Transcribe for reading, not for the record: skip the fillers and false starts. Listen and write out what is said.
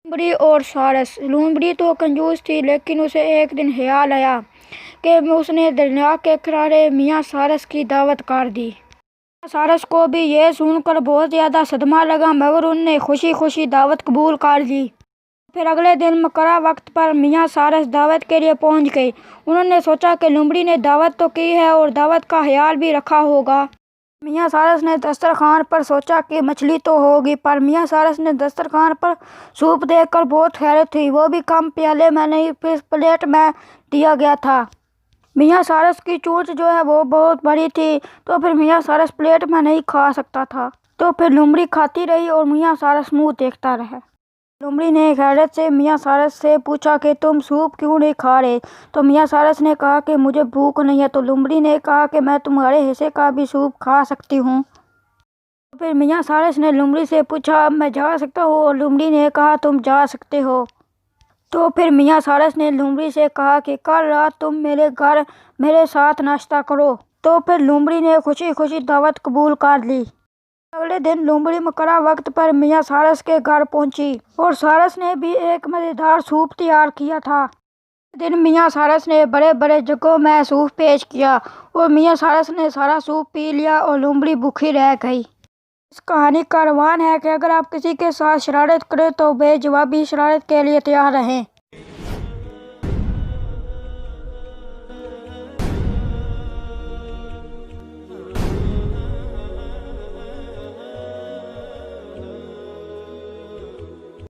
لومڑی اور سارس۔ لومڑی تو کنجوس تھی، لیکن اسے ایک دن خیال آیا کہ اس نے دریا کے کنارے میاں سارس کی دعوت کر دی۔ میاں سارس کو بھی یہ سن کر بہت زیادہ صدمہ لگا، مگر انہوں نے خوشی خوشی دعوت قبول کر لی۔ پھر اگلے دن مقررہ وقت پر میاں سارس دعوت کے لیے پہنچ گئے۔ انہوں نے سوچا کہ لومڑی نے دعوت تو کی ہے اور دعوت کا خیال بھی رکھا ہوگا۔ میاں سارس نے دسترخوان پر سوچا کہ مچھلی تو ہوگی، پر میاں سارس نے دسترخوان پر سوپ دیکھ کر بہت حیرت ہوئی، وہ بھی کم پیالے میں نہیں، پلیٹ میں دیا گیا تھا۔ میاں سارس کی چونچ جو ہے وہ بہت بڑی تھی، تو پھر میاں سارس پلیٹ میں نہیں کھا سکتا تھا۔ تو پھر لومڑی کھاتی رہی اور میاں سارس منہ دیکھتا رہا۔ لومڑی نے حیرت سے میاں سارس سے پوچھا کہ تم سوپ کیوں نہیں کھا رہے؟ تو میاں سارس نے کہا کہ مجھے بھوک نہیں ہے۔ تو لومڑی نے کہا کہ میں تمہارے حصے کا بھی سوپ کھا سکتی ہوں۔ تو پھر میاں سارس نے لومڑی سے پوچھا میں جا سکتا ہوں؟ اور لومڑی نے کہا تم جا سکتے ہو۔ تو پھر میاں سارس نے لومڑی سے کہا کہ کل رات تم میرے گھر میرے ساتھ ناشتہ کرو۔ تو پھر لومڑی نے خوشی خوشی دعوت قبول کر لی۔ اگلے دن لومڑی مقررہ وقت پر میاں سارس کے گھر پہنچی اور سارس نے بھی ایک مزیدار سوپ تیار کیا تھا۔ اگلے دن میاں سارس نے بڑے بڑے جگوں میں سوپ پیش کیا اور میاں سارس نے سارا سوپ پی لیا اور لومڑی بھوکی رہ گئی۔ اس کہانی کا عنوان ہے کہ اگر آپ کسی کے ساتھ شرارت کریں تو بے جوابی شرارت کے لیے تیار رہیں۔